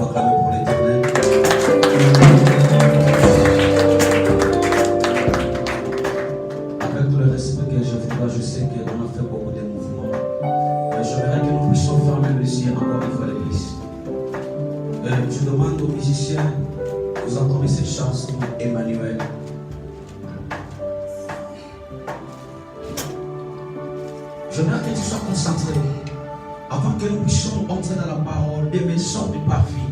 acclamer pour l'Éternel. Avec tout le respect que je vous dois, je sais qu'on a fait beaucoup de mouvements. Mais j'aimerais que nous puissions fermer les yeux encore une fois l'église. Je demande aux musiciens, vous entendez cette chanson, Emmanuel. J'aimerais que tu sois concentré. Avant que nous puissions entrer dans la parole, des maisons de parvis,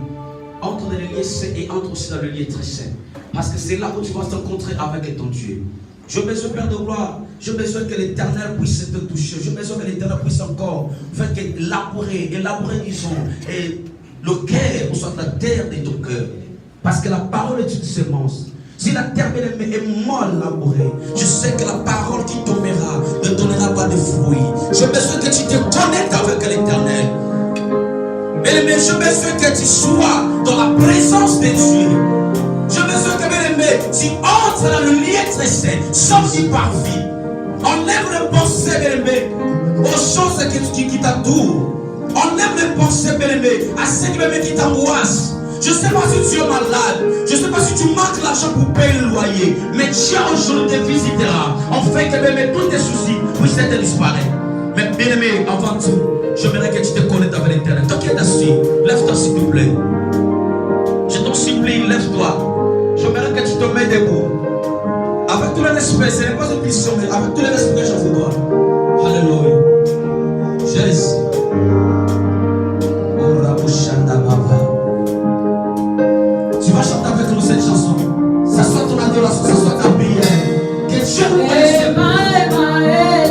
entre dans le lieu saint et entre aussi dans le lieu très saint. Parce que c'est là où tu vas te rencontrer avec ton Dieu. J'ai besoin, Père de gloire, j'ai besoin que l'Éternel puisse te toucher. J'ai besoin que l'Éternel puisse encore faire élaborer, disons, et le cœur, ou soit la terre de ton cœur. Parce que la parole est une semence. Si la terre est mal labourée, je sais que la parole qui tombera ne donnera pas de fruits. J'ai besoin que tu te connectes avec l'Éternel. Bien-aimé, j'ai besoin que tu sois dans la présence de Dieu. J'ai besoin que, bien-aimé, tu entres dans le lieu très saint, sorti par vie. Enlève les pensées, bien-aimé, aux choses qui t'entourent. Enlève les pensées, bien-aimé, à ce qui t'angoisse. Je ne sais pas si tu es malade, je ne sais pas si tu manques l'argent pour payer le loyer, mais Dieu aujourd'hui te visitera, afin que bien-aimé, tous tes soucis puissent être disparaître. Mais bien-aimé, avant tout, j'aimerais que tu te connectes avec l'Éternel. Toi qui es assis, lève-toi s'il te plaît. Je t'en supplie, lève-toi. J'aimerais que tu te mets debout. Avec tout le respect, ce n'est pas une question, mais avec tout le respect que je vous donne. Alléluia. Jésus. Tu vas chanter avec nous cette chanson. Ça soit ton adoration, ça soit ta prière. Que Dieu vous bénisse. Emmanuel,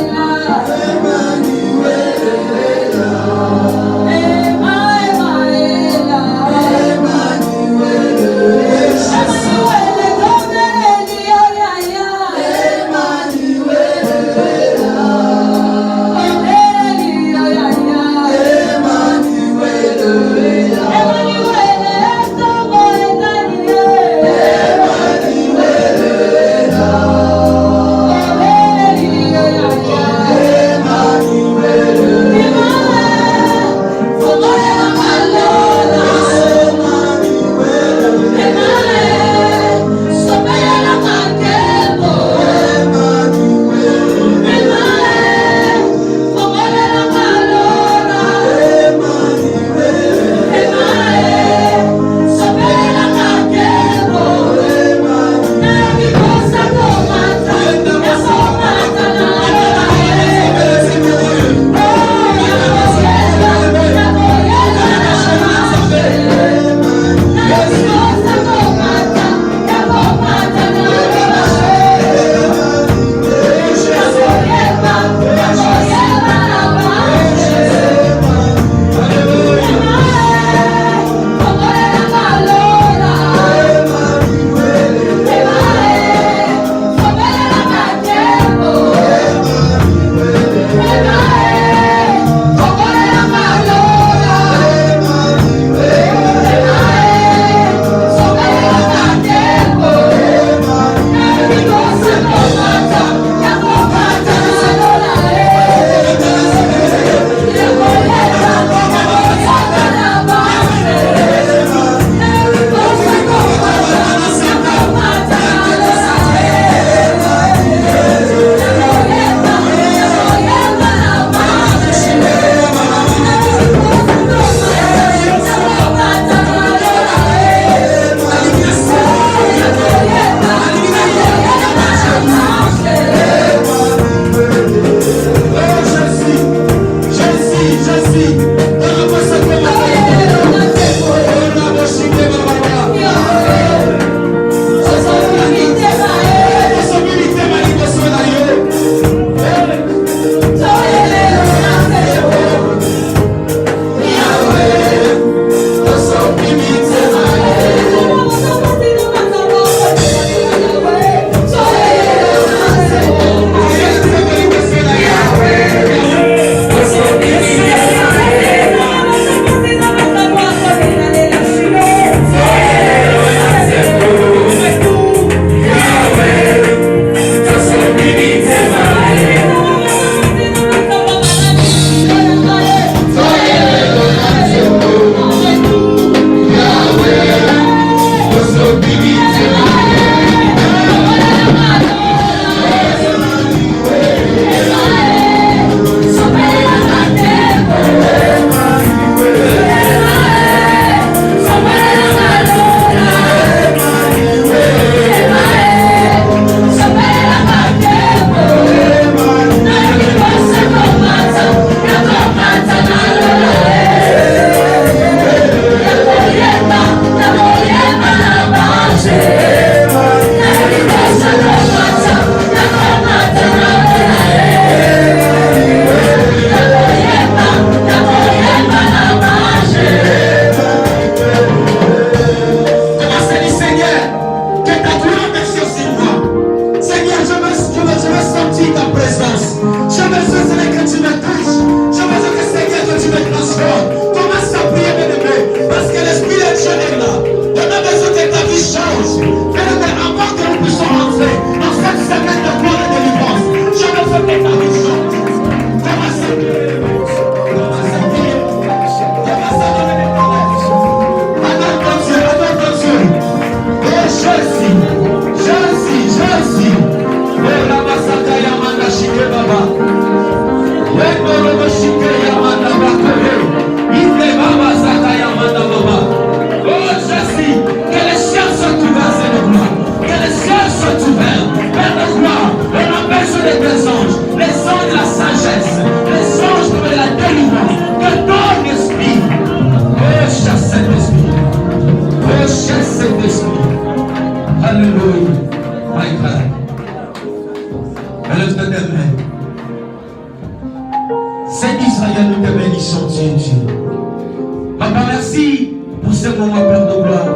ce moment, Père de gloire,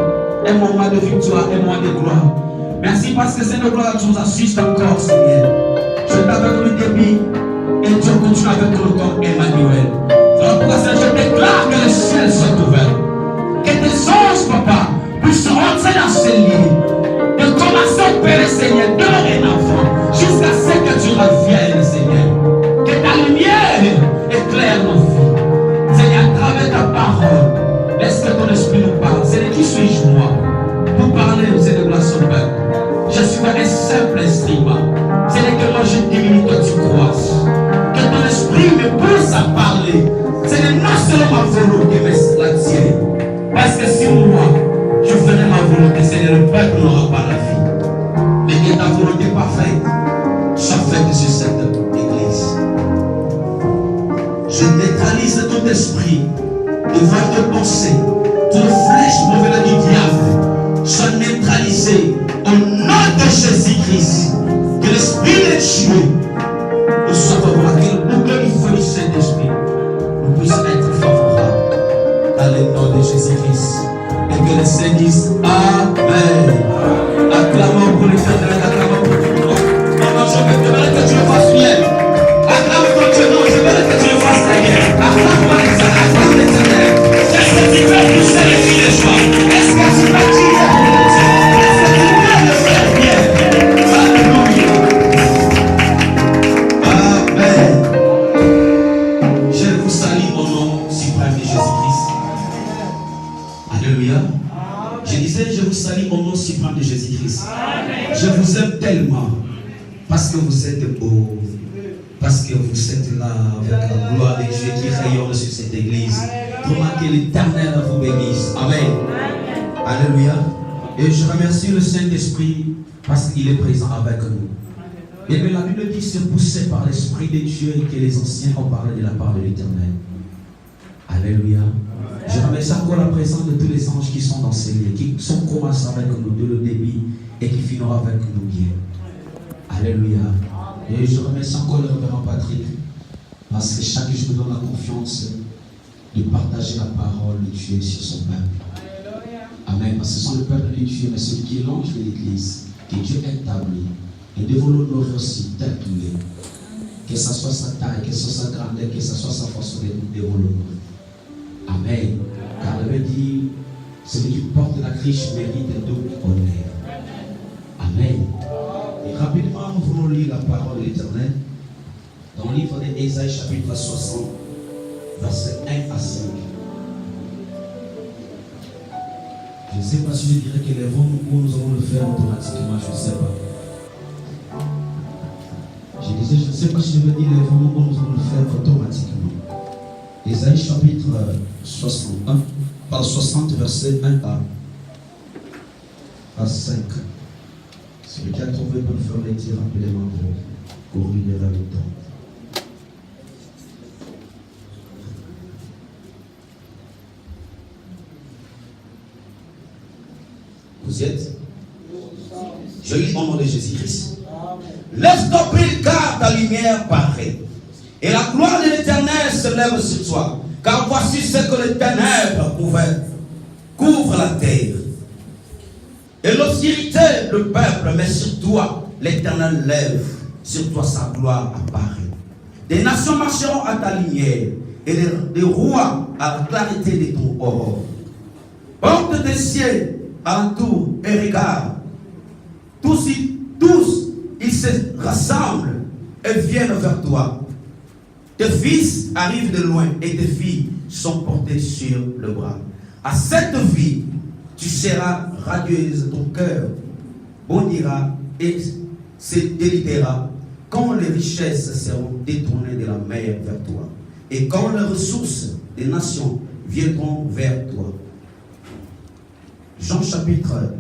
un moment de victoire, un moment de gloire. Merci parce que Seigneur de gloire, tu nous assistes encore, Seigneur. Je t'avais le début et Dieu continue avec nous comme Emmanuel. Voilà pourquoi Seigneur, je déclare que les ciels sont ouverts. Que tes anges, Papa, puissent rentrer dans ces lits. De commencer à opérer, Seigneur, dorénavant, jusqu'à ce que tu reviennes, Seigneur. Que ta lumière éclaire nos vies. Seigneur, à travers ta parole, laisse que ton esprit nous parle. Seigneur, qui suis-je moi pour parler aux éléments de son peuple? Je suis un simple instrument. Seigneur, que moi je diminue, toi tu croisses. Que ton esprit me pousse à parler. Seigneur, non seulement ma volonté, mais la tienne. Parce que si moi, je ferais ma volonté, Seigneur, le peuple n'aura pas la vie. Mais que ta volonté parfaite soit faite sur cette église. Je neutralise ton esprit, de voix de pensée, toute flèche mauvaise du diable soit neutralisée au nom de Jésus-Christ. Que l'esprit de Dieu nous soit favorable, pour que nous voyons cet esprit, nous puissions être favorables dans le nom de Jésus-Christ. Et que les saints disent Amen. Acclamons pour les Éternel, acclamons pour tout le monde. Maman, je veux que tu le fasses bien. Acclame ton Dieu, non, je veux que tu le fasses très bien. Acclame pour les Éternel, acclame les Éternel. Est-ce que tu veux pousser les filles de joie? Est-ce que tu veux dire? Est-ce que tu veux le faire bien? Alléluia. Amen. Je vous salue au nom suprême de Jésus-Christ. Alléluia. Je disais, je vous salue au nom suprême de Jésus-Christ. Je vous aime tellement parce que vous êtes beaux, parce que vous êtes là avec la gloire de Dieu qui rayonne sur cette église. Comment que l'Éternel vous bénisse. Amen. Alléluia. Et je remercie le Saint-Esprit parce qu'il est présent avec nous. Et bien la Bible dit, c'est poussé par l'Esprit de Dieu que les anciens ont parlé de la part de l'Éternel. Alléluia. Je remercie encore la présence de tous les anges qui sont dans ces lieux, qui sont commencés avec nous de le début et qui finiront avec nous bien. Alléluia. Et je remercie encore le révérend Patrick parce que chaque jour me donne la confiance de partager la parole de Dieu sur son peuple. Amen. Parce que ce sont le peuple de Dieu, mais ceux qui est l'ange de l'église, que Dieu établit. Et devons l'honorer aussi tel qu'il est. Que ce soit sa taille, que ce soit sa grandeur, que ce soit sa force, nous devons l'honorer. Amen. Car la Bible dit, celui qui porte la riche mérite un double honneur. Amen. Et rapidement, nous voulons lire la parole de l'Éternel dans le livre d'Ésaïe, chapitre 60, versets 1 à 5. Je ne sais pas si je dirais que les vents ou nous allons le faire automatiquement, je ne sais pas. Je disais, je ne sais pas si je veux dire les vents ou nous allons le faire automatiquement. Ésaïe chapitre 60, verset 1 à 5. Celui qui a trouvé peut faire les tirs rapidement pour courir vers le temps. Vous y êtes? Je lis au nom de Jésus-Christ. Lève-toi, prie, car ta lumière paraît. Et la gloire de l'Éternel se lève sur toi. Car voici ce que les ténèbres couvrent la terre. Et l'obscurité, le peuple, mais sur toi, l'Éternel lève. Sur toi, sa gloire apparaît. Des nations marcheront à ta lumière. Et des rois à la clarté de ton aurore. Porte des cieux alentour et regarde. Tous, ils se rassemblent et viennent vers toi. Tes fils arrivent de loin et tes filles sont portées sur le bras. À cette vie, tu seras radieuse, ton cœur bondira et se délitera quand les richesses seront détournées de la mer vers toi et quand les ressources des nations viendront vers toi. Jean chapitre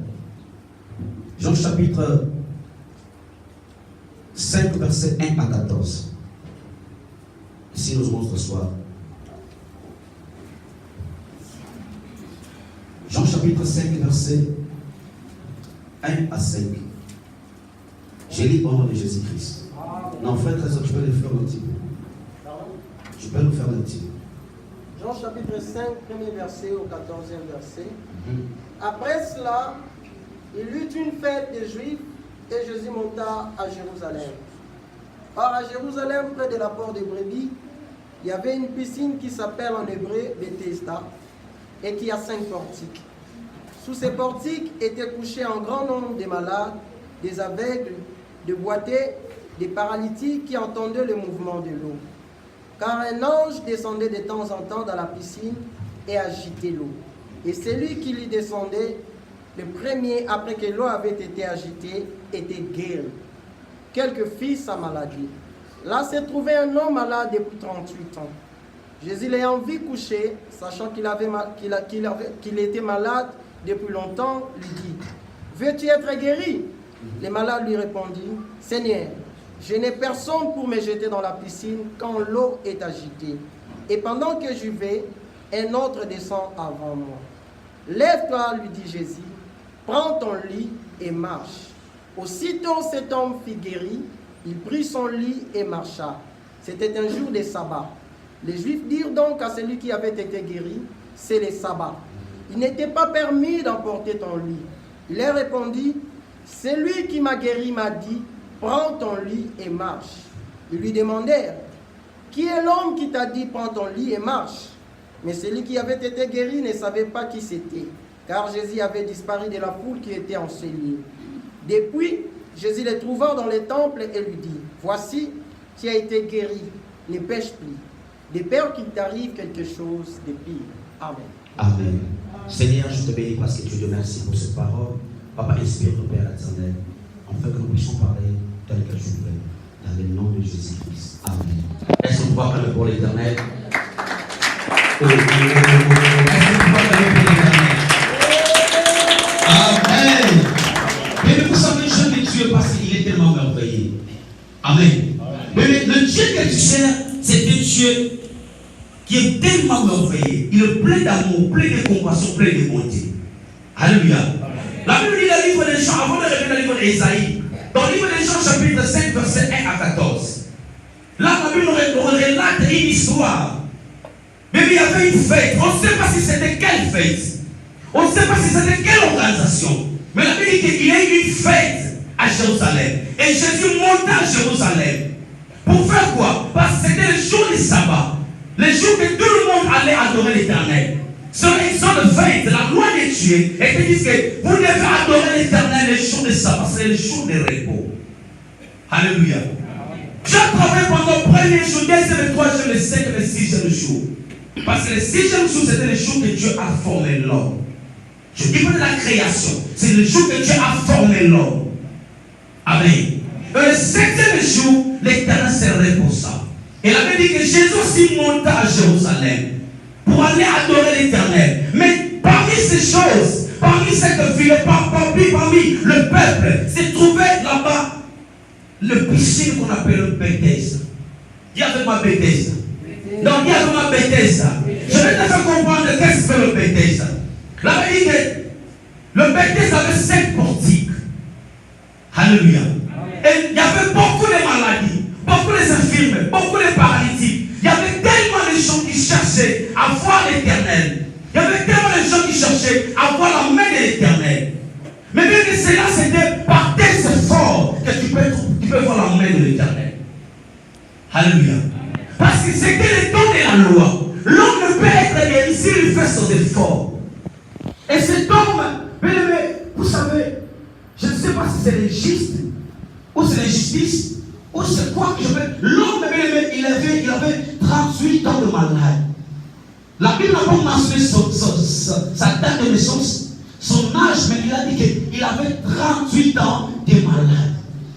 5, versets 1 à 14. Ici, nous allons ce soir. Jean chapitre 5, versets 1 à 5. J'ai lu au nom de Jésus-Christ. Non, frère Trésor, tu peux le faire un petit peu. Tu peux nous faire un petit peu. Jean chapitre 5, premier verset au 14e verset. Après cela, il eut une fête des Juifs et Jésus monta à Jérusalem. Or, à Jérusalem, près de la porte des brebis, il y avait une piscine qui s'appelle en hébreu Bethesda et qui a 5 portiques. Sous ces portiques étaient couchés un grand nombre de malades, des aveugles, des boiteux, des paralytiques qui entendaient le mouvement de l'eau. Car un ange descendait de temps en temps dans la piscine et agitait l'eau. Et celui qui lui descendait, le premier, après que l'eau avait été agitée, était guéri. Quelques fit sa maladie. Là se trouvait un homme malade depuis 38 ans. Jésus l'ayant vu couché, sachant qu'il était malade depuis longtemps, lui dit, « Veux-tu être guéri ?» Le malade lui répondit, « Seigneur, je n'ai personne pour me jeter dans la piscine quand l'eau est agitée. Et pendant que je vais, un autre descend avant moi. Lève-toi, lui dit Jésus, prends ton lit et marche. Aussitôt cet homme fut guéri, il prit son lit et marcha. C'était un jour de sabbat. Les Juifs dirent donc à celui qui avait été guéri, c'est le sabbat. Il n'était pas permis d'emporter ton lit. Il leur répondit, celui qui m'a guéri m'a dit, prends ton lit et marche. Ils lui demandèrent, qui est l'homme qui t'a dit, prends ton lit et marche? Mais celui qui avait été guéri ne savait pas qui c'était, car Jésus avait disparu de la foule qui était en ce lieu. Depuis, Jésus le trouva dans le temple et lui dit, voici, tu as été guéri, ne pêche plus, de peur qu'il t'arrive quelque chose de pire. Amen. Amen. Seigneur, je te bénis parce que tu te remercies pour cette parole. Papa, inspire ton Père éternel, afin que nous puissions parler tel que je voudrais, dans le nom de Jésus-Christ. Amen. Est-ce qu'on peut parler pour l'Éternel? Est-ce qu'on peut parler pour l'Éternel? Amen. Mais vous savez, je veux Dieu parce qu'il est tellement merveilleux. Amen. Mais le Dieu que tu sers, c'est un Dieu qui est tellement merveilleux. Il est plein d'amour, plein de compassion, plein de bonté. Alléluia. La Bible dit le livre des Jean, avant de revenir le livre d'Ésaïe, dans le livre des Jean, chapitre 5, verset 1 à 14. Là, la Bible relate une histoire. Mais il y avait une fête. On ne sait pas si c'était quelle fête. On ne sait pas si c'était quelle organisation. Mais la Bible dit qu'il y a eu une fête à Jérusalem. Et Jésus monta à Jérusalem. Pour faire quoi? Parce que c'était le jour du sabbat. Le jour que tout le monde allait adorer l'Éternel. Sur Exode 20, la loi de Dieu, et qui dit que vous devez adorer l'Éternel le jour de sabbat. C'est le jour de repos. Alléluia. J'ai travaillé pendant le premier jour, deuxième, le troisième, le cinquième, le sixième jour. Parce que le sixième jour, c'était le jour que Dieu a formé l'homme. Je dis pas de la création, c'est le jour que Dieu a formé l'homme. Amen. Et le septième jour, l'Éternel se reposa. Et la Bible dit que Jésus aussi monta à Jérusalem pour aller adorer l'Éternel. Mais parmi ces choses, parmi cette ville, parmi le peuple, se trouvait là-bas le piscine qu'on appelle le Bethesda. Dis avec moi Bethesda. Donc dis avec moi Bethesda. Je vais te faire comprendre qu'est-ce que le Bethesda. La Bible dit que le Bethesda avait 5 portiques. Alléluia. Et il y avait beaucoup de maladies, beaucoup d'infirmes, beaucoup de paralytiques. Il y avait tellement de gens qui cherchaient à voir l'Éternel. Il y avait tellement de gens qui cherchaient à voir la main de l'Éternel. Mais bien que cela, c'était par tes efforts que tu peux voir la main de l'Éternel. Alléluia. Parce que c'était le temps de la loi. L'homme ne peut être guéri s'il fait son effort. Et cet homme, bien aimé, vous savez, je ne sais pas si c'est le juste, ou c'est la justice, ou c'est quoi que je veux. L'homme, bien aimé, il avait 38 ans de malade. La Bible n'a pas mentionné sa date de naissance, son âge, mais il a dit qu'il avait 38 ans de malade.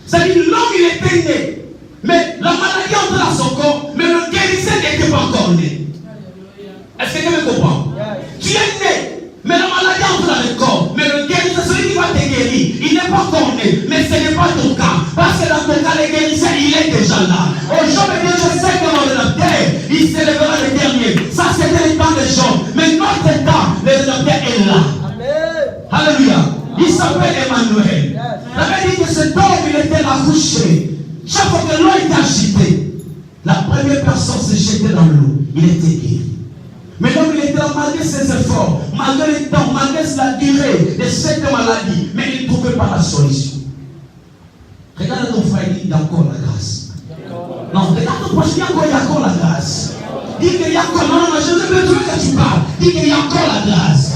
C'est-à-dire l'homme, il était né. Mais la maladie entre dans son corps, mais le guérisseur n'était pas encore né. Est-ce que tu me comprends? Tu es né, mais la maladie entre dans le corps, mais le guérisseur, celui qui va te guérir, il n'est pas encore né, mais ce n'est pas ton cas. Parce que dans ton cas, le guérisseur, il est déjà là. Aujourd'hui, Dieu, je sais que dans la terre, il s'élèvera le dernier. Ça, c'était le temps des gens. Mais notre temps, le rédempteur est là. Alléluia. Il s'appelle Emmanuel. La Bible dit que cet homme, il était là couché. Chaque fois que l'eau était agitée, la première personne se jetait dans l'eau. Il était guéri. là, malgré ses efforts, malgré les temps, malgré la durée de cette maladie, mais il ne trouvait pas la solution. Regarde ton frère, il dit encore la grâce. Non, regarde ton prochain, il y a encore la grâce. Dis qu'il y a encore, non, je ne veux plus que tu parles. Dis qu'il y a encore la grâce.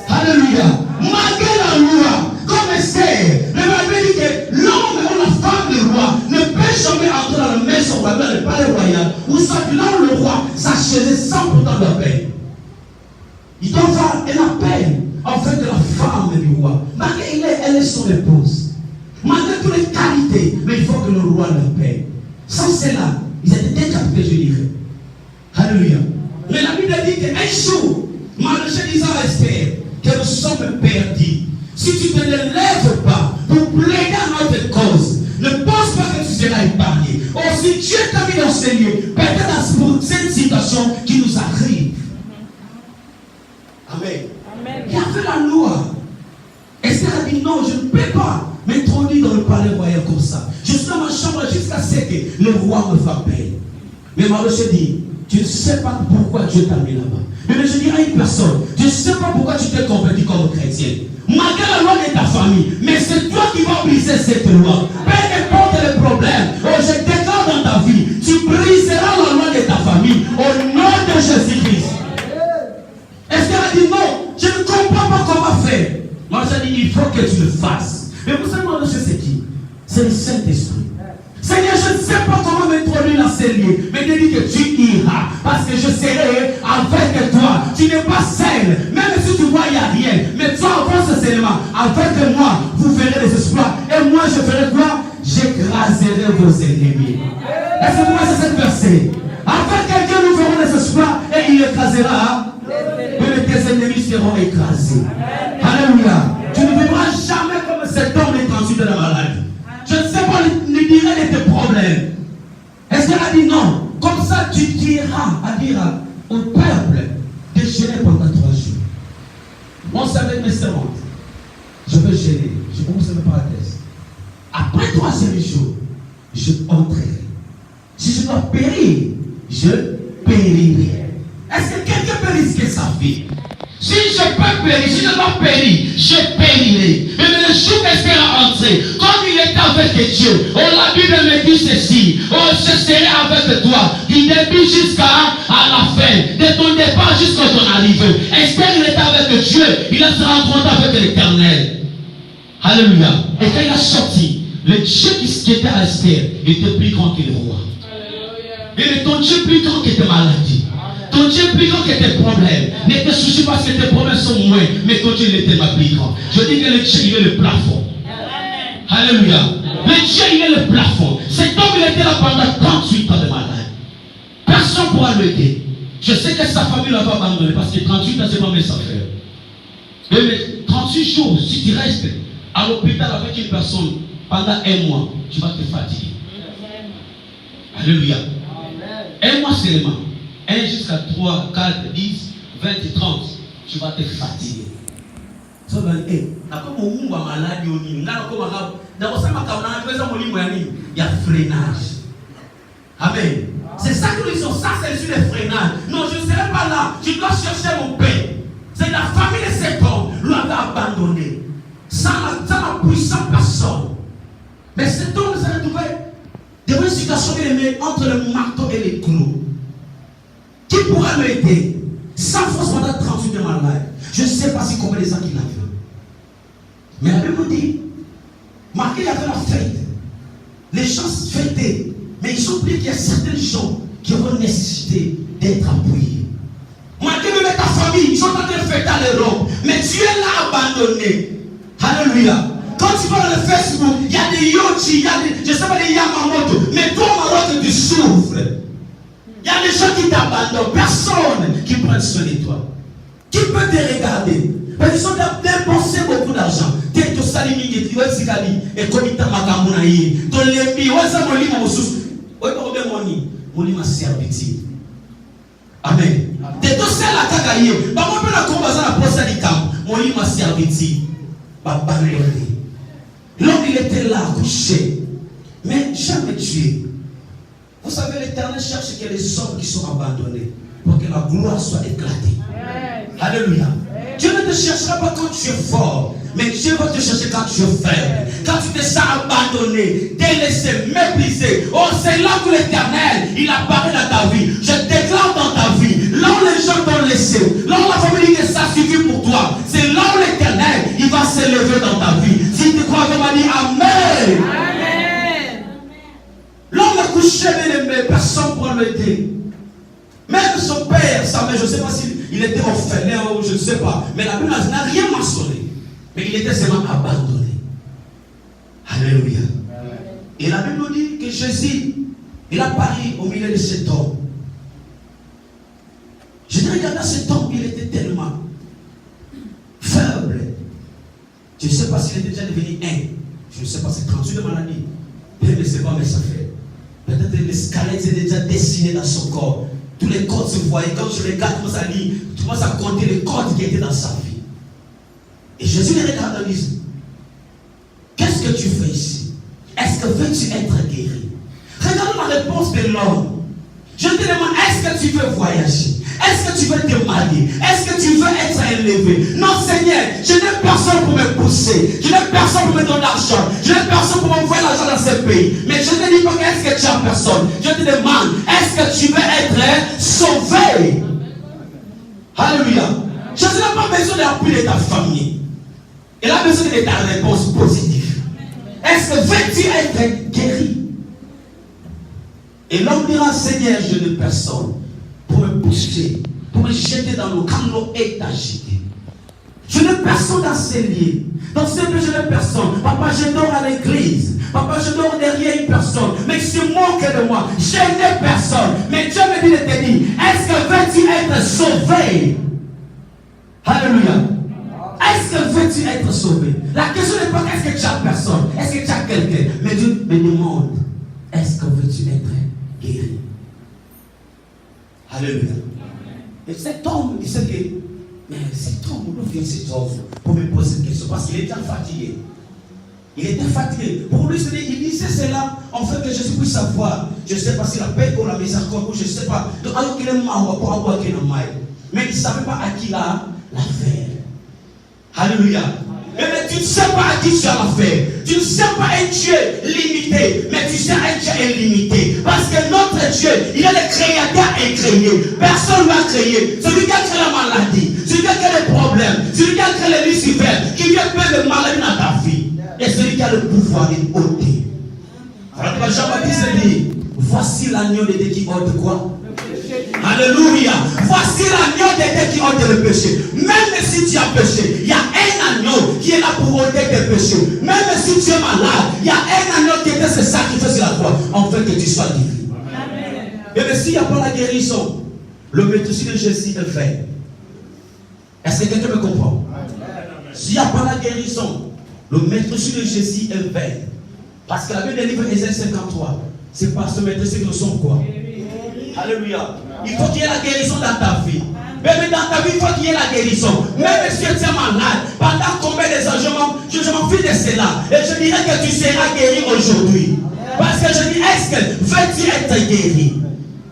Alléluia. Malgré la loi, comme Esther, le Bible dit que l'homme ou la femme du roi ne peut jamais entrer dans la maison royale, le palais royal, où soit là où le roi s'achève sans pourtant la paix. Il doit avoir la paix en fait de la femme du roi. Malgré elle est son épouse. Malgré toutes les qualités, mais il faut que le roi la paie. Sans cela, ils étaient décapités, je dirais. Alléluia. Mais la Bible dit qu'un jour, Mardochée disant à Esther que nous sommes perdus. Si tu ne te lèves pas pour plaider à notre cause, ne pense pas que tu seras épargné. Or, si Dieu t'a mis dans ces lieux, peut-être pour cette situation qui nous arrive. Amen. Amen. Il y avait la loi. Esther a dit non, je ne peux pas m'introduire dans le palais royal comme ça. Je suis dans ma chambre jusqu'à ce que le roi me fasse paix. Mais Mardochée dit, tu ne sais pas pourquoi Dieu t'a mis là-bas. Mais je dirais à une personne, tu ne sais pas pourquoi tu t'es converti comme chrétien. Malgré la loi de ta famille, mais c'est toi qui vas briser cette loi. Peu importe le problème, oh, je déclare dans ta vie, tu briseras la loi de ta famille au nom de Jésus-Christ. Est-ce qu'elle a dit non, je ne comprends pas comment faire. Moi j'ai dit, il faut que tu le fasses. Mais vous savez, moi, c'est qui? C'est le Saint-Esprit. Seigneur, je ne sais pas comment m'introduire dans ces lieux, mais je dis que tu iras, parce que je serai avec toi. Tu n'es pas seul, même si tu vois, il n'y a rien. Mais toi, avance seulement. Avec moi, vous verrez les exploits. Et moi, je ferai quoi? J'écraserai vos ennemis. Est-ce que vous voyez cette verset? Avec quelqu'un, nous ferons les exploits et il écrasera. Mais tes ennemis seront écrasés. Alléluia. Tu ne vivras jamais comme cet homme étendu de la maladie. Je ne sais pas lui dire de tes problèmes. Est-ce qu'elle a dit non? Comme ça, tu diras à dire au peuple de gêner pendant 3 jours. Moi, c'est avec mes servantes. Je veux gêner. Je commence à me parenthèse. Après 3e jour, je entrerai. Si je dois périr, je périrai. Est-ce que quelqu'un peut risquer sa vie? Si je peux périr, si je dois périr, je périrai. Mais le jour qu'Esther a entré, comme il était avec Dieu, oh, la Bible me dit ceci, oh, je serai avec toi, du début jusqu'à la fin, de ton départ jusqu'à ton arrivée. Esther, il était avec Dieu, il a se rencontré avec l'Éternel. Alléluia. Et quand il a sorti, le Dieu qui était à Esther était plus grand que le roi. Et ton Dieu plus grand que tes maladies. Ton Dieu est plus grand que tes problèmes. Ne te soucie pas que tes problèmes sont moins, mais ton Dieu il est tellement plus grand. Je dis que le Dieu il est le plafond. Alléluia. Le Dieu il est le plafond. Cet homme il était là pendant 38 ans de maladie. Personne ne pourra l'aider. Je sais que sa famille l'a pas abandonné parce que 38 ans c'est pas mes affaires. Mais 38 jours, si tu restes à l'hôpital avec une personne pendant 1 mois, tu vas te fatiguer. Alléluia. 1 mois seulement. 1 jusqu'à 3, 4, 10, 20 et 30, tu vas te fatiguer. Il y a freinage. Amen. C'est ça que nous disons, ça c'est sur le freinage. Non, je ne serai pas là, je dois chercher mon père. C'est la famille de cet homme, lui avait abandonné. Sans la puissante personne. Mais cet homme s'est retrouvé devant une situation entre le marteau et les clous. Qui pourra m'aider? Sans force pendant 38 de malade. Je ne sais pas si combien les ans qu'il a fait. Mais la Bible dit, Marqué, il y avait la fête. Les gens fêtaient. Mais ils ont oublié qu'il y a certains gens qui ont nécessité d'être appuyés. Marqué, même ta famille, ils sont en train de fêter à l'Europe. Mais Dieu l'a abandonné. Alléluia. Quand tu vas dans le Facebook, il y a des Yoti, il y a des, je sais pas, des Yamamoto. Mais toi, Maroc, tu souffres. Il y a des gens qui t'abandonnent. Personne qui prend soin de toi. Qui peut te regarder? Parce qu'ils sont dépensés beaucoup d'argent. Dès que ça limite, tu vas se dire, et comme il t'a macamonaï, ton lembi, ouais, ça m'a dit, mon sous. Ouais, mon lit m'a servi. Amen. Dès que c'est la cagaïe, bah, moi, je vais la procès du camp. Mon lit m'a servi. L'homme, il était là, couché. Mais jamais tué. Vous savez, l'Éternel cherche que les hommes qui sont abandonnés. pour que la gloire soit éclatée. Alléluia. Dieu ne te cherchera pas quand tu es fort, mais Dieu va te chercher quand tu es faible. Quand tu te sens abandonné, délaissé, méprisé. Oh, c'est là que l'Éternel, il apparaît dans ta vie. Je déclare dans ta vie, là où les gens t'ont laissé, là où la famille dit que ça suffit pour toi, c'est là où l'Éternel, il va s'élever dans ta vie. Si tu crois, je m'as dit Amen. Amen. L'homme a couché, bien-aimé, personne pour l'aider. Même son père, sa mère, je ne sais pas s'il était orphelin ou je ne sais pas. Mais la Bible n'a rien mentionné. Mais il était seulement abandonné. Alléluia. Et la Bible nous dit que Jésus, il apparaît au milieu de cet homme. Je dis, regarde cet homme, il était tellement faible. Je ne sais pas s'il était déjà devenu un. Je ne sais pas, c'est 38 de maladie. Je ne sais pas, mais ça fait. Peut-être que les squelettes étaient déjà dessinés dans son corps. Tous les cordes se voyaient. Quand je regarde, tu commences à compter les cordes qui étaient dans sa vie. Et Jésus les regarde et dit, qu'est-ce que tu fais ici? Est-ce que veux-tu être guéri? Regarde la réponse de l'homme. Je te demande, est-ce que tu veux voyager? Est-ce que tu veux te marier? Est-ce que tu veux être élevé? Non, Seigneur, je n'ai personne pour me pousser. Je n'ai personne pour me donner l'argent. Je n'ai personne pour m'envoyer l'argent dans ce pays. Mais je ne te dis pas est-ce que tu as personne. Je te demande, est-ce que tu veux être sauvé? Alléluia. Jésus n'a pas besoin de l'appui de ta famille. Il a besoin de ta réponse positive. Est-ce que veux-tu être guéri? Et l'homme dira, Seigneur, je n'ai personne pour me pousser, pour me jeter dans l'eau quand l'eau est agitée. Je n'ai personne dans ces lieux. Dans ces lieux, je n'ai personne. Papa, je dors à l'église. Papa, je dors derrière une personne. Mais c'est moque de moi. Je n'ai personne. Mais Dieu me dit de te dire, est-ce que veux-tu être sauvé? Alléluia. Est-ce que veux-tu être sauvé? La question n'est pas est-ce que tu as personne, est-ce que tu as quelqu'un. Mais Dieu me demande, est-ce que veux-tu être guéri? Alléluia. Et cet homme, il sait que, mais cet homme, d'où vient cet homme pour me poser cette question? Parce qu'il était fatigué. Il était fatigué. Pour lui, il disait cela, en fait, que Jésus puisse savoir. Je ne sais pas si la paix ou la miséricorde, je ne sais pas. Donc, alors qu'il est mort, pour avoir qu'il est mort. Mais il ne savait pas à qui il a l'affaire. Alléluia. Mais tu ne sais pas à qui tu as l'affaire. Tu ne sais pas un Dieu limité, mais tu sais un Dieu illimité. Parce que notre Dieu, il est le créateur incréé. Personne ne l'a créé. Celui qui a créé la maladie, celui qui a créé les problèmes, celui qui a créé les Lucifer, qui vient faire de maladie dans ta vie. Et celui qui a le pouvoir d'ôter. Alors Jean-Baptiste dit, voici l'agneau de Dieu qui ôte quoi? Alléluia. Voici l'agneau de Dieu qui ôte le péché. Même si tu as péché, il y a un agneau qui est là pour ôter tes péchés. Même si tu es malade, il y a un agneau qui était se sacrifier sur la croix. En fait que tu sois guéri. Et bien s'il n'y a pas la guérison, le métocile de Jésus est fait. Est-ce que quelqu'un me comprend? S'il n'y a pas la guérison, le métocile de Jésus est fait. Parce que la Bible des livres Ésaïe 53, c'est par ce métocile que nous sommes quoi? Alléluia. Il faut qu'il y ait la guérison dans ta vie. Même dans ta vie, il faut qu'il y ait la guérison. Même si tu es malade, pendant combien de ans, je m'en fiche de cela. Et je dirais que tu seras guéri aujourd'hui. Parce que je dis, est-ce que veux-tu être guéri?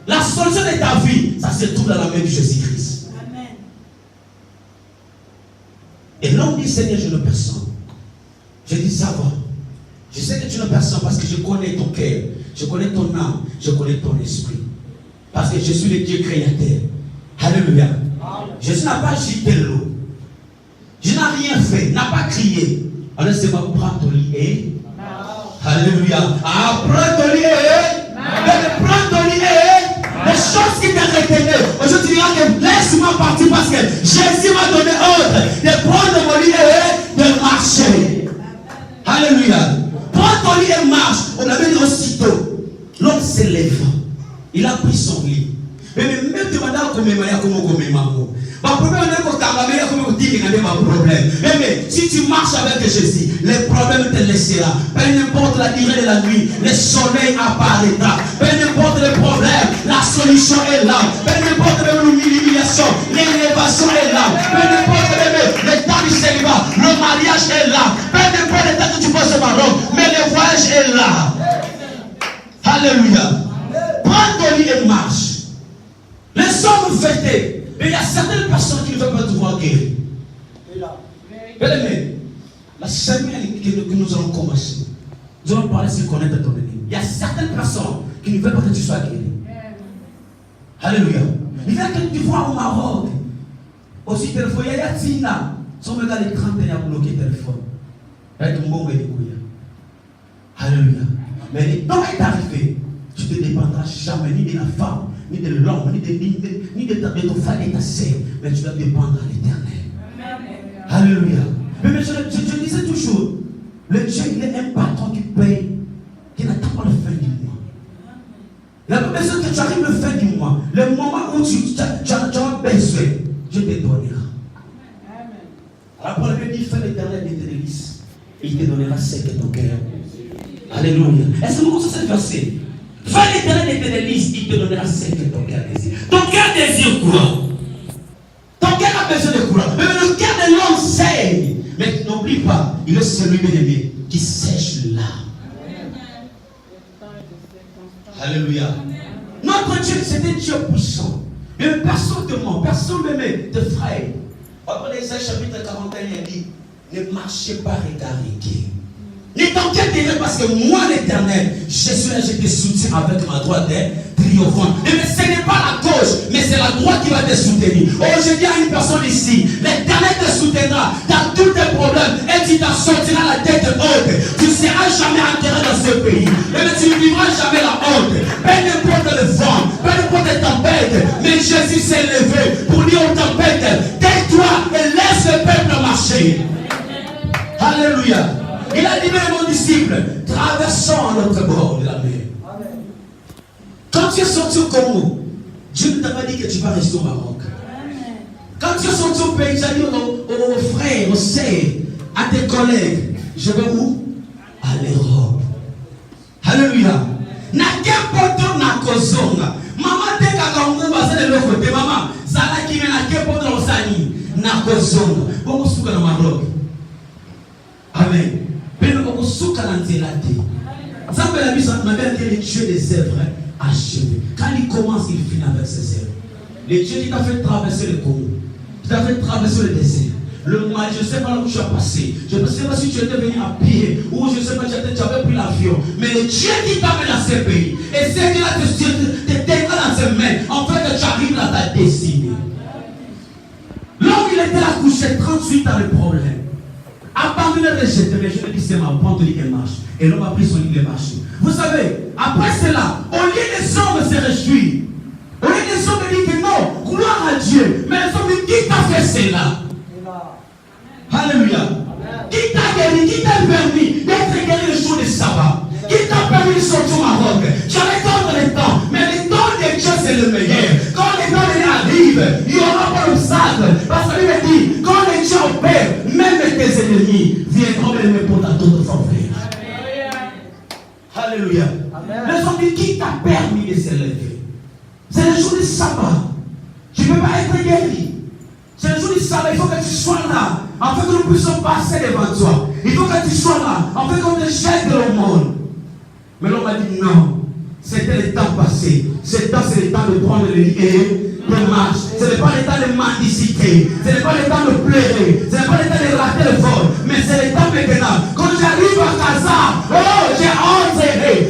La solution de ta vie, ça se trouve dans la main de Jésus-Christ. Et l'homme dit, Seigneur, je ne personne. Je dis, ça va. Je sais que tu n'es personne parce que je connais ton cœur, je connais ton âme, je connais ton esprit. Parce que je suis le Dieu créateur. Alléluia. Jésus n'a pas agité l'eau. Je n'ai rien fait, n'a pas crié. Alors c'est moi, prends ton lit et. Alléluia. Ah, prends ton lit et. Prends ton lit et. Les choses qui t'ont retenu. Aujourd'hui, tu diras que laisse-moi partir parce que Jésus m'a donné ordre de prendre mon lit et de marcher. Alléluia. Prends ton lit et marche. On avait dit aussitôt. L'homme s'élève. Il a pris son lit. Mais même tu m'as dit comment il y a ma problème est problème. Mais si tu marches avec Jésus, les problèmes te laisseront. Peu importe la durée de la nuit, le soleil apparaîtra. Peu importe le problème, la solution est là. Peu importe l'humiliation, l'élévation est là. Peu importe le temps du célibat, le mariage est là. Peu importe le temps que tu passes au Maroc, mais le voyage est là. Alléluia. Prends ton lit et marche. Les hommes fêtés. Mais il y a certaines personnes qui ne veulent pas te voir guérir. Bien aimé, la semaine que nous allons commencer, nous allons parler sur connaître ton ennemi. Il y a certaines personnes qui ne veulent pas que tu sois guéri. Alléluia. Il y a que tu vois au Maroc. Aussi, téléphone, il y a Tina. Si on regarde les 30 ans, il y a bloqué le téléphone. Avec un bon couilles. Alléluia. Mais le temps est arrivé. Tu ne te dépendras jamais ni de la femme, ni de l'homme, ni de ton frère et ta sœur. Mais tu dois dépendre à l'Éternel. Alléluia. Mais je disais toujours, le Dieu, il est un patron qui paye, qui n'attend pas la fin du mois. Il n'a pas besoin que tu arrives à la fin du mois. Le moment où tu as besoin, je te donnerai. Alors pour le dit, fais l'Éternel de tes délices. Il te donnera ce que ton cœur. Alléluia. Est-ce que vous connaissez ce verset? Fais l'Éternel de tes délices, il te donnera ce que ton cœur désire. Ton cœur désire quoi? Ton cœur a besoin de courant. Mais le cœur de l'homme saigne. Mais n'oublie pas, il est celui bien-aimé qui sèche l'âme. Alléluia. Notre Dieu, c'est un Dieu puissant. Mais personne te ment, personne ne te fraye. Après Ésaïe chapitre 41, il dit, ne marchez pas regarder. Ne t'inquiète pas parce que moi, l'Éternel, je suis là, je te soutiens avec ma droite triomphante. Mais ce n'est pas la gauche, mais c'est la droite qui va te soutenir. Oh, je dis à une personne ici, l'Éternel te soutiendra dans tous tes problèmes et tu t'en sortiras la tête haute. Tu ne seras jamais enterré dans ce pays. Mais tu ne vivras jamais la honte. Peu importe le vent, peu importe les tempêtes, mais Jésus s'est levé pour dire aux tempêtes, tais-toi et laisse le peuple marcher. Alléluia. Il a dit à mon disciple, traversons notre bord de la mer. Amen. Quand tu es sorti au Congo, Dieu ne t'a pas dit que tu vas rester au Maroc. Amen. Quand tu es sorti au pays, tu as dit aux frères, aux sœurs, à tes collègues, je vais où? À l'Europe. Alléluia. Na kepoto na kozonga. Maman te kakangu basé de l'autre côté. Maman, ça là qui vient na kepoto osani na kozonga. Bon, on souka na Maroc. Amen. Mais nous avons souka na nzelate. Ça fait la mise en avant que le Dieu des œuvres achevées. Quand il commence, il finit avec ses œuvres. Le Dieu qui t'a fait traverser le Congo, qui t'a fait traverser le désert. Le mal, je ne sais pas où tu as passé. Je ne sais pas si tu étais venu à pied ou je ne sais pas si tu avais pris l'avion. Mais le Dieu qui t'a mis dans ce pays, et c'est qu'il a te déclaré dans ses mains, en fait que tu arrives à ta destinée. L'homme, il était là couché 38 ans, le problème. Abandonné, rejeté, mais je me dis, c'est ma pente qui marche. Et l'homme a pris son livre de marche. Vous savez, après cela, au lieu des hommes se réjouir, au lieu des hommes dire que non, gloire à Dieu, mais les hommes disent, qui t'a fait cela? Alléluia. Qui t'a guéri, qui t'a permis d'être guéri le jour du sabbat? Qui t'a permis de sortir au Maroc? J'allais attendre le temps, mais le temps de Dieu c'est le meilleur. Quand le temps de Dieu arrive, il n'y aura pas d'obstacle. Parce que lui me dit, quand le Dieu opère, même tes ennemis viendront me pour ta toute faveur. Alléluia. Les hommes disent, qui t'a permis de se lever? C'est le jour du sabbat. Tu ne peux pas être guéri. C'est le jour du sabbat, il faut que tu sois là, afin que nous puissions passer devant toi. Il faut que tu sois là, afin qu'on te jette au monde. Mais l'homme a dit non, c'était le temps passé. Ce temps, c'est le temps de prendre le lit et de marche. Ce n'est pas le temps de mendicité. Ce n'est pas le temps de pleurer. Ce n'est pas le temps de rater le vol. Mais c'est le temps maintenant. Quand j'arrive à Casa, oh, j'ai honte.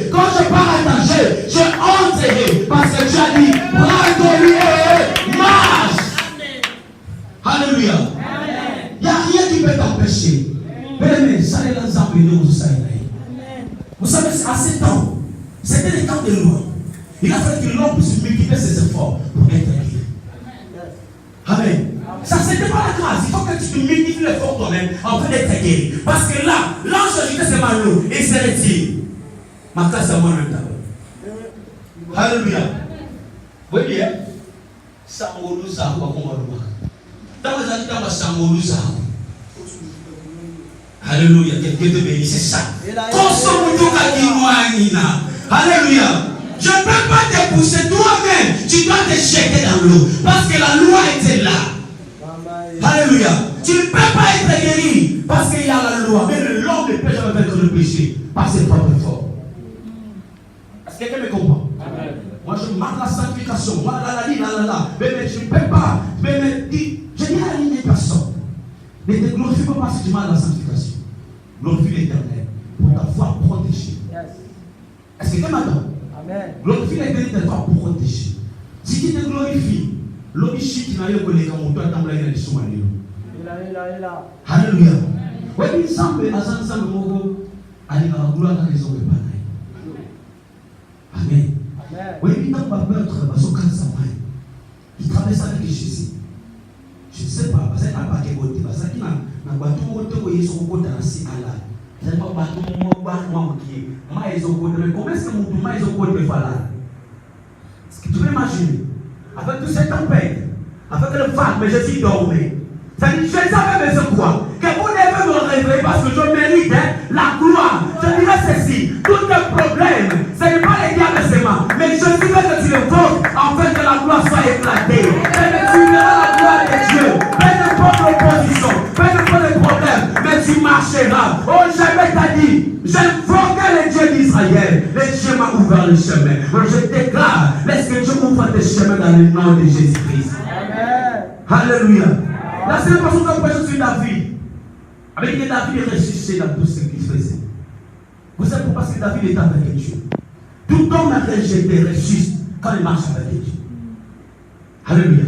Quand je pars à danger, j'ai honte. Parce que tu as dit, prends ton lit et marche. Alléluia. Il n'y a rien qui peut t'empêcher. Mais ça est l'ensemble de nous. Vous savez, à 7 ans, c'était le temps de l'homme. Il a fallu que l'homme puisse multiplier ses efforts pour être guéri. Amen. Ça, ce n'était pas la grâce. Il faut que tu te multiplies l'effort toi-même afin d'être guéri. Parce que là, l'ange ajoutait ses mains et il se retire. Ma classe à moi même d'abord. Alléluia. Vous voyez bien? Sangolu Zahou à Komarouma. Dans les années, dans la Sangolu Zahou. Alléluia, quelqu'un te bénit, c'est ça. Alléluia. Je ne peux pas te pousser toi-même. Tu dois te jeter dans l'eau. Parce que la loi était là. Alléluia. Tu ne peux pas être guéri parce qu'il y a la loi. Mais l'homme ne peut jamais vaincre le péché par ses propres efforts. Est-ce que quelqu'un me comprend? Amen. Moi Moi, je marque la sanctification. Moi, mais je ne peux pas. Je dis à une personne. Ne te glorifie pas parce que tu marques la sanctification. Glorifie l'Éternel pour t'avoir protégé. Est-ce que tu m'entends? Amen. Glorifie l'Éternel pour t'avoir protégé. Si tu te glorifies, l'obéissance qui n'a eu que les camouflages dans la guerre de Somalie. Alléluia. Oui, il semble à Zanzan Mogo, à l'Imaragula, dans les hommes de Panaï. Amen. Oui, il n'a pas peur de son cancer. Il traverse avec Jésus. Je ne sais pas, parce qu'il n'a pas de côté, parce qu'il n'a pas de côté où ils sont côté dans ces Allah. Je ne sais pas, mais comment est-ce que mon tour est au côté de Fala? Est-ce que tu peux imaginer? Avec toutes ces tempêtes, avec le vague, mais Jésus dormait. Ça dit, Jésus avait besoin de quoi? Que vous devez me réveiller parce que je mérite la gloire. Je dirais ceci, tous les problèmes, ce n'est pas les diables seulement, mais Jésus veut que tu le vôtres afin que la gloire soit éclatée. Et que tu verras la gloire de Dieu. Peu importe l'opposition, peu importe les problèmes, mais tu marcheras. Oh, jamais t'as dit, j'invoquais le Dieu d'Israël. Le Dieu m'a ouvert le chemin. Je déclare, laisse que Dieu ouvre tes chemins dans le nom de Jésus-Christ. Amen. Alléluia. La seule personne qui a prêché sur David, avec que David est ressuscité dans tout ce qu'il faisait. Vous savez pourquoi? Parce que David est avec Dieu. Tout homme est rejeté, ressuscite quand il marche avec Dieu. Alléluia.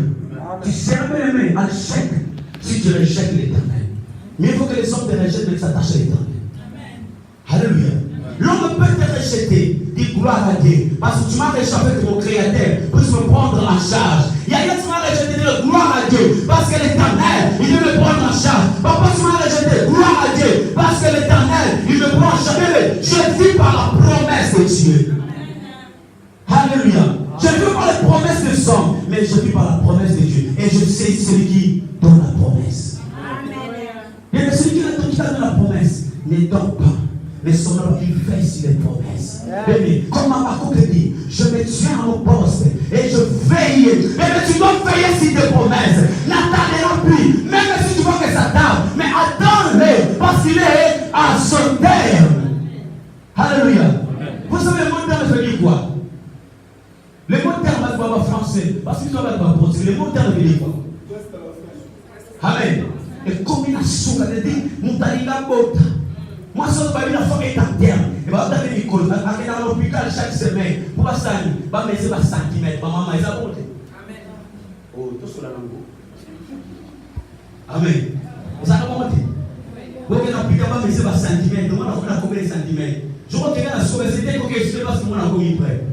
Tu seras bien aimé à l'échec si tu rejettes l'Éternel. Mais il faut que les hommes te rejettent et s'attachent à l'Éternel. Alléluia. L'homme peut te rejeter, dit gloire à Dieu, parce que tu m'as réchappé de mon Créateur pour me prendre en charge. Il y a qui m'a rejeté, dit gloire à Dieu, parce que l'Éternel, il veut me prendre en charge. Papa, tu m'as rejeté, gloire à Dieu, parce que l'Éternel, il me prend en charge. Je vis par la promesse de Dieu. Alléluia. Je ne vis pas les promesses des hommes, mais je vis par la promesse de Dieu. Et je sais celui qui donne la promesse. Amen. Et celui qui t'a donné la promesse ne dort pas. Mais son homme, il veille sur les promesses. Yeah. Comme Habakkuk dit, je me tiens à mon poste et je veille. Mais tu dois veiller sur tes promesses. N'attendez plus. Même si tu vois que ça tarde, mais attends-le parce qu'il est à son terme. Alléluia. Vous savez, le mot terme veut dire quoi? Le mot terme va être français. Parce que tu vas pas penser. Le mot terme veut dire quoi? Amen. Et comme il a soufflé, il dit, Moutalinga Bota. Moi, si on va la femme est en terre, et va donner une école, à l'hôpital chaque semaine, pour pas ça, va me dire 20 cm, maman, il a monté. Amen. Oh, tout sur la langue. Amen. Vous avez monté. Vous avez l'hôpital, va me dire 20 cm, on a combien de centimètres? Je crois que la sauvé, c'était que je ne sais pas si on a commis près.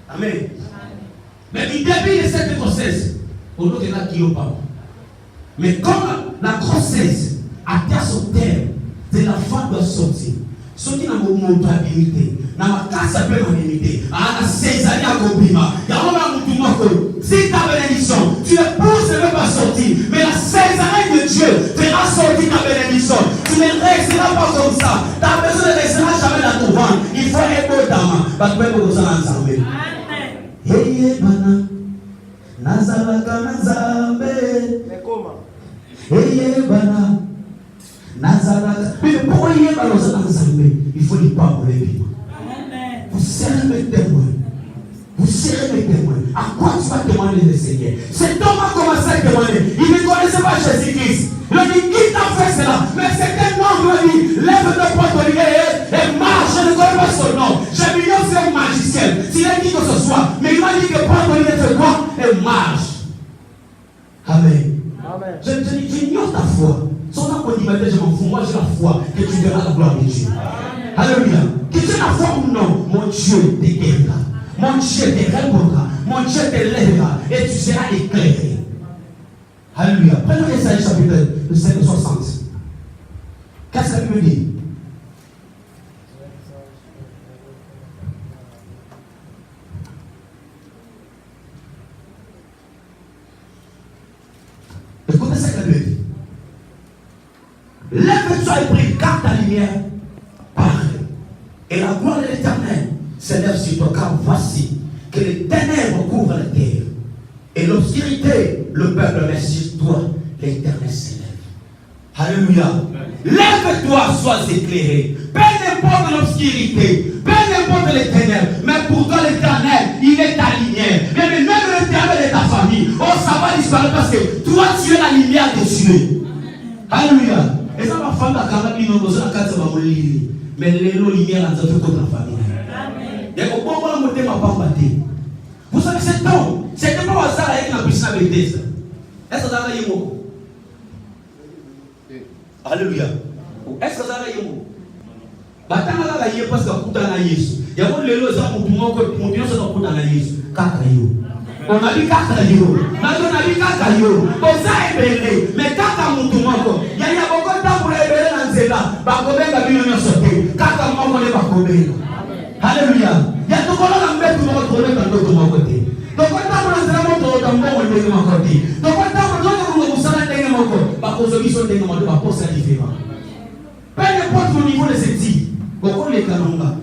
Amen. Mais il début de cette grossesse, on doit être là qui est pas. Mais comme la grossesse atteint son terme, c'est la femme doit sortir. Ceux qui n'ont pas montabilité, n'a pas casse peu de limité, à 16 années à Kobima, il y a un moment où si ta bénédiction, tu ne pousses pas sortir, mais la 16 années de Dieu fera sortir ta bénédiction. Tu ne resteras pas comme ça. Ta personne ne restera jamais dans ton ventre. Il faut être beau d'âme. Parce que vous allez ensemble. Hey, Bana, Nazalaka Nazambe. Mais comment? Hey, Bana. Mais pourquoi il y a il faut les pas pour les vivre. Vous serez mes témoins. Vous serez mes témoins. À quoi tu vas témoigner le Seigneur? Cet homme a commencé à témoigner. Il ne connaissait pas Jésus-Christ. Il a dit, qui t'a fait cela? Mais c'est un homme qui a dit, lève-toi pour te et marche. Je ne connais pas son nom. J'ai mis un magicien. S'il a dit que ce soit, mais il m'a dit que pour te fait quoi? Et marche. Amen. J'ignore ta foi. Son nom dit, je m'en fous, moi j'ai la foi que tu verras la gloire de Dieu. Alléluia. Que tu aies la foi ou non, mon Dieu t'aidera. Mon Dieu te répondra. Mon Dieu te lèvera et tu seras éclairé. Alléluia. Prenons Ésaïe chapitre 5, 60. Qu'est-ce que la Bible dit? Écoutez ce que la Bible dit. Lève-toi et prie, car ta lumière parle. Et la gloire de l'Éternel s'élève sur toi, car voici que les ténèbres couvrent la terre. Et l'obscurité, le peuple, mais sur toi, l'Éternel s'élève. Alléluia. Lève-toi, sois éclairé. Peu importe l'obscurité, peu importe les ténèbres, mais pour toi l'éternel, il est ta lumière. Mais même l'éternel est ta famille. Oh, ça va disparaître parce que toi, tu es la lumière de Dieu. Alléluia. Et ça va faire la carabine, mais les lumières, elles ont fait contre la famille. Vous savez, cet homme, c'était pas au hasard avec la piscine avec des. Est-ce que ça va y aller? Alléluia. Est-ce que ça va y aller? Batanga la yé parce que kuta na Yesu. Ya mo lelo za mutu moko mutu so kuta na Yesu. Kaka yo. On a dit kaka yo. Na on a dit kaka yo. Oza ebele, mais kaka mutu moko. Ya boko tambo ebele na nzela. Ba kobenga bino nyoso te. Kaka moko le ba kobenga. Alléluia. Ya tokola na mbetu moko kobenga ndoto moko te. Tokota mo nzela moko tambo ndenge moko te. Tokota mo ndenge musala ndenge moko. Ba kozobiso ndenge moko ba posa différent. Peu importe le niveau de cette vie.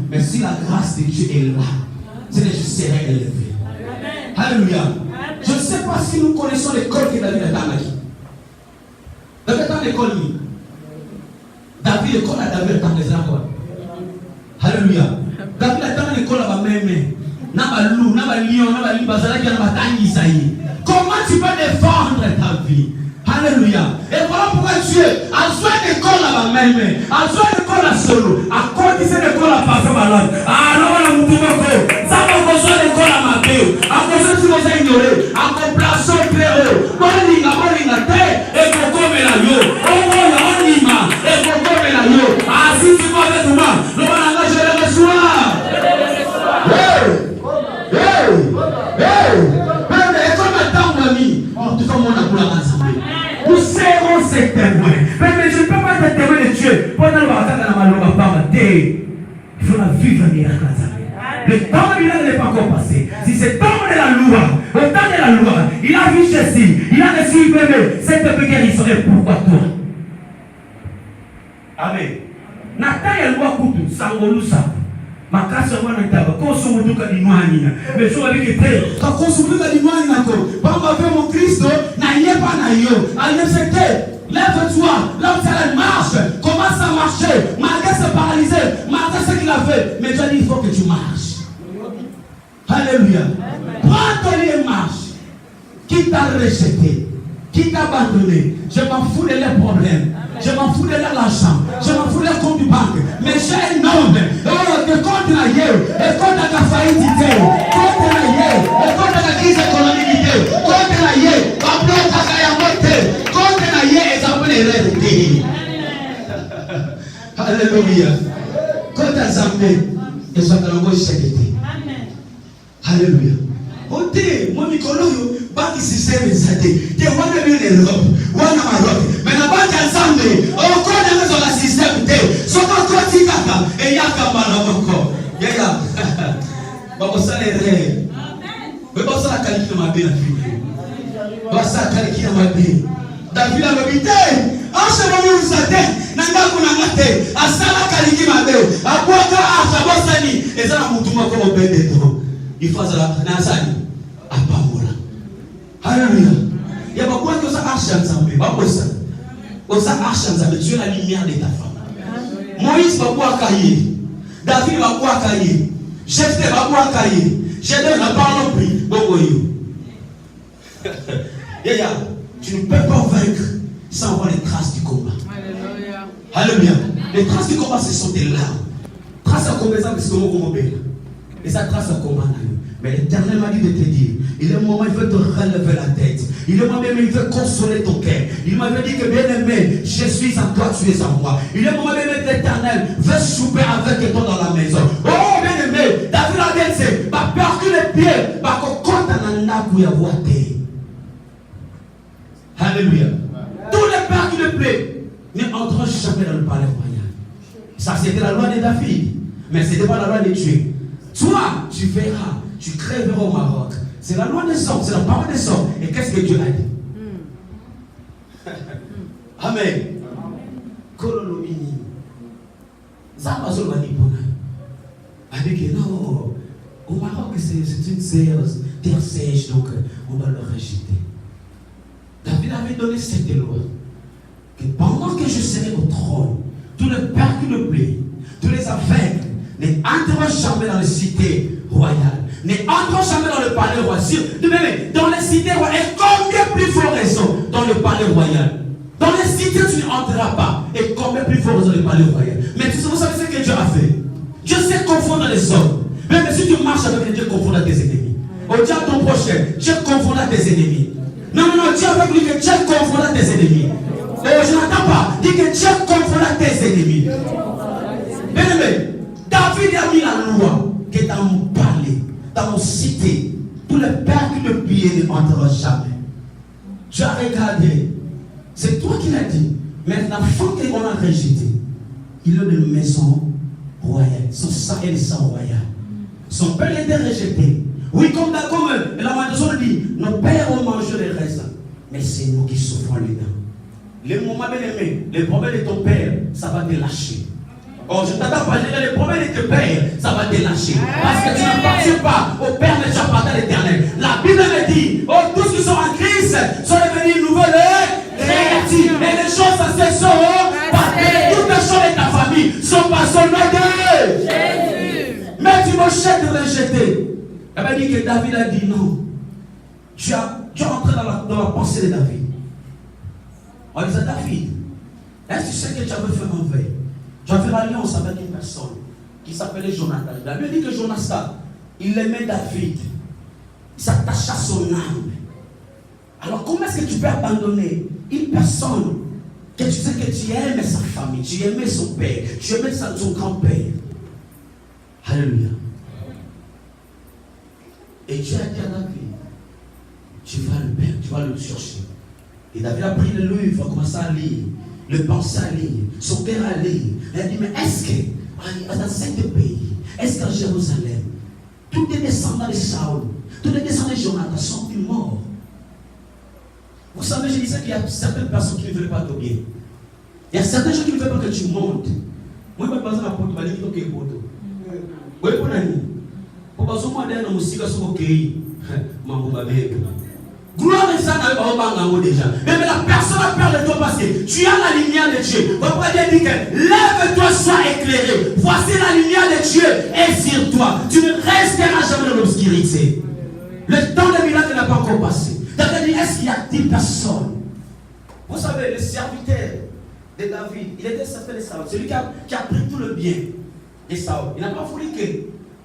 Mais si la grâce de Dieu est là, c'est que je serai élevé. Alléluia. Je ne sais pas si nous connaissons l'école que David a dans David a dans l'école. David l'école à David dans les écoles. Alléluia. David a dans l'école à ma même. N'a loup, n'a lion, n'a lion, bazala qui a bataille Isaïe. Comment tu peux défendre ta vie? Alléluia. Et voilà pourquoi Dieu a besoin d'école à ma même, a besoin d'école à solo, à quoi cette école à passer malade. Ah non, on a mon ça va besoin d'école à ma paix, à cause de ce que vous avez ignoré, à complaçant clair, molinga, terre, et pour comme la yo, on lima, et pour comme la yo. Ah si tu vas avec moi, nous allons engager le soir. Nous serons ces témoins. Mais je ne peux pas être témoin de Dieu. Pendant le il faut la vivre un miracle. Le temps de miracle n'est pas encore passé. Si c'est temps de la loi, au temps de la loi, il a vu Jésus, il a reçu bébé, cette bébé guérison est pourquoi toi. Amen. Nathan et loi kutu sangolu sapu. Makasa wana ntaba koso mutuka dinwani mais so avec été ka koso mutuka dinwani nako pamba fait mon Christ na yepa na yo accepter lève-toi l'homme ça marche commence à marcher malgré se paralyser malgré ce qu'il a fait mais Dieu dit il faut que tu marches. Alléluia. Prends ton lit et marche. Qui t'a rejeté, qui t'a abandonné, je m'en fous de leurs problèmes. Je m'en fous de l'argent, je m'en fous de leur compte du banque. Mais j'ai un homme, que contre la guerre, et contre la faillite, contre la guerre, et contre la crise économique, contre la guerre, contre la guerre, et ça peut les rêver. Alléluia. Contre la Zambie, et ça peut l'envoyer chaque été. Alléluia. Ote, mon micro, banque système exaté. Tu vois bien l'Europe, wana Maroc. Mais la banque ensemble, on connaît dans le système T. Sauf qu'on dit kaka et yaka malaboko. Yaya. Babo ça les rêves. Mais babo ça la qualité de ma bien fille. Babo ça la qualité de ma bien. David a habité. En ce moment où ça t'est, nanga kuna mate. Asala qualité de ma bien. Akwaka asabosani. Et ça la mutuma comme bébé to. Il faut ça na sani. Apamola. Alléluia. Il y a beaucoup de choses à ensemble. Osa marche ensemble. Tu es la lumière de ta femme. Moïse va pouvoir cailler. David va pouvoir cailler. Jephthé va pouvoir cailler. Gédéon n'a pas non plus. Yaya, tu ne peux pas vaincre sans avoir les traces du combat. Alléluia. Les traces du combat, ce sont des larmes. Traces à combat, c'est comme on belle. Et ça trace à combat. Mais l'Éternel m'a dit de te dire, il est le moment, il veut te relever la tête. Il est le moment, il veut consoler ton cœur. Il m'avait dit que bien aimé, je suis en toi, tu es en moi. Il est le moment, même l'Éternel veut souper avec toi dans la maison. Oh, bien aimé, David a dit, c'est ma peur que les pieds, ma cocotte en a pour y avoir terre. Alléluia. Tous les peurs qui le plaît, ne entrent jamais dans le palais royal. Ça, c'était la loi de David. Mais ce n'était pas la loi de Dieu. Toi, tu verras. Tu crèveras au Maroc. C'est la loi des hommes, c'est la parole des hommes. Et qu'est-ce que Dieu a dit? Amen. Kololomini. Ça va se manipuler. Avec non, au Maroc, c'est une terre sèche, donc on va le rejeter. David avait donné cette loi. Que pendant que lorsque je serai au trône, tous les pères qui le plaît, tous les aveugles, n'entreront jamais dans les cités royales, n'entreront jamais dans le palais royal. Dans les cités royales, et combien plus fort raison dans le palais royal. Dans les cités, tu n'entreras pas. Et combien plus fort raison dans le palais royal. Mais vous savez ce que Dieu a fait? Dieu sait confondre les hommes. Même si tu marches avec Dieu, confondre tes ennemis. Au Dieu à ton prochain, Dieu confondra tes ennemis. Non, Dieu avec lui que Dieu confondra tes ennemis. Je n'entends pas. Dis que Dieu confondra tes ennemis. Bien-aimé, David a mis la loi que dans mon palais, dans mon cité, tous les pères qui le pied ne entreront jamais. Tu as regardé. C'est toi qui l'as dit. Mais l'enfant qu'on a rejeté, il a une maison royale. Son sang est le sang royal. Son père était rejeté. Oui, comme la maison dit, nos pères ont mangé les raisins. Mais c'est nous qui souffrons les dents. Le moment bien-aimé, les problèmes de ton père, ça va te lâcher. Oh, je t'attends pas, les problèmes de ton père, ça va te lâcher. Parce que tu n'appartiens pas au Père, mais tu appartiens à l'Éternel. La Bible me dit, oh, tous qui sont en Christ sont devenus nouvelles créatures. Et les choses à ce sont, parce que toutes les choses de ta famille sont pas son nom de Jésus. Mais tu me jettes de rejeter. Elle m'a dit que David a dit non. Tu es entré dans la pensée de David. On disait David, est-ce que tu sais que tu avais fait un veille? Tu avais l'alliance avec une personne qui s'appelait Jonathan. La Bible dit que Jonathan, il aimait David. Il s'attachait à son âme. Alors comment est-ce que tu peux abandonner une personne que tu sais que tu aimais sa famille, tu aimais son père, tu aimais son grand-père? Alléluia. Et Dieu a dit à David, tu vas le perdre, tu vas le chercher. Et David a pris le livre, il va commencer à lire, le penser à lire, son père à lire. Il a dit, mais est-ce que dans cet pays, est-ce qu'à Jérusalem, tous les descendants de Saül, tous les descendants de Jonathan sont morts? Vous savez, je disais qu'il y a certaines personnes qui ne veulent pas te bien. Il y a certaines gens qui ne veulent pas que tu montes. Moi, je ne vais pas dire à Porto, je vais dire que Porto. Oui, pour l'année. Pour que je me dise que je suis OK. Gloire et ça n'a déjà. Mais la personne a peur de toi parce que tu as la lumière de Dieu. Pourquoi Dieu dit que lève-toi, sois éclairé. Voici la lumière de Dieu est sur toi. Tu ne resteras jamais dans l'obscurité. Le temps de miracle n'a pas encore passé. David dit, est-ce qu'il y a 10 personnes? Vous savez, le serviteur de David, il était certain de Saül. Celui qui a pris tout le bien de Saül. Il n'a pas voulu que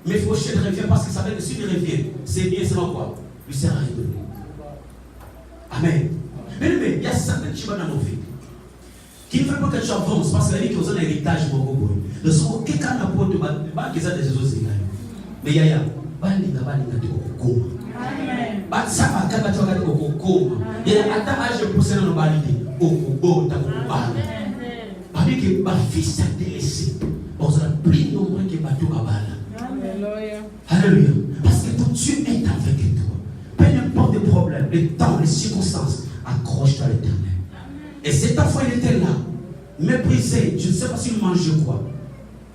Méphibosheth revienne parce qu'il savait que s'il revient, c'est bien, c'est quoi? Lui sert à rien donner. Amen. Mais il y a certaines choses dans nos vies qui ne veulent pas que tu avances parce qu'il y a qui ont un héritage beaucoup plus. Ne sont quelqu'un n'a pas de mal qu'ils ont des autres égards. Mais il y a balinga de kokoma. Amen. Ça va quand tu vas de kokoma. Il y a un âge de pousser dans le balide. Okobo ta kokoma. Parce que ma fils a délaissé. On a plus nombreux que bateau babala. Alléluia. Alléluia. Parce que ton Dieu est avec toi. Peu importe les problèmes, les temps, les circonstances, accroche-toi à l'Éternel. Et cet enfant, il était là, méprisé. Je ne sais pas s'il mangeait quoi.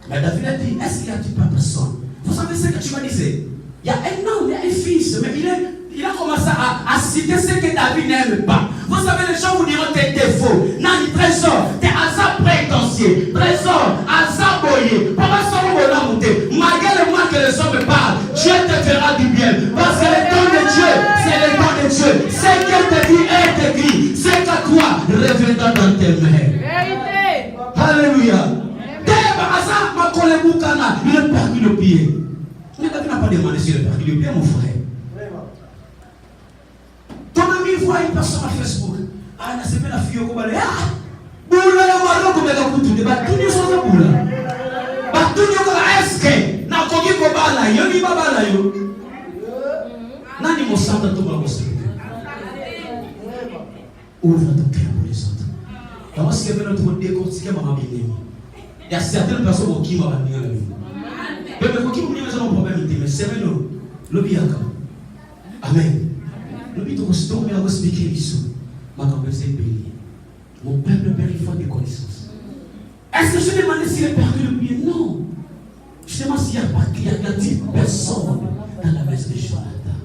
Mais David a dit, est-ce qu'il y a pas personne? Vous savez ce que tu me disais? Il y a un homme, il y a un fils, mais il a commencé à citer ce que David n'aime pas. Vous savez, les gens vous diront tes défauts. Nani, trésor, t'es hasard prétentieux. Trésor, hasard boyé. Pourquoi ça va vous monter? Malgré le mal que les hommes parlent, Dieu te fera du bien. Parce que le temps de Dieu, c'est le temps de Dieu. Ce qu'il te dit est écrit. C'est qu'à toi, reviendra dans tes mains. Alléluia. Il est perdu le pied. Mais David n'a pas demandé si il est perdu le pied, mon frère. Ton ami voit une personne à Facebook. Ah, n'a pas la fille au combat. Ah, boula ya maro comme la couture. Bah, tout le monde est boula. Bah, tout le monde est esque. N'a pas dit combat là. Yo ni baba là yo. Nani mo santa tout le monde. Ouvre ton cœur pour les autres. Comment est-ce que notre décortiquer ma bien. Il y a certaines personnes qui m'ont amené à la vie. Mais qui m'ont amené à un problème, mais c'est vrai, le bien. Amen. Le but de rester, mais à expliquer ici. Ma campagne est bénie. Mon peuple perd une fois des connaissances. Est-ce que je demande s'il est perdu le bien? Non. Je demande s'il y a 10 personnes dans la maison de Jonathan.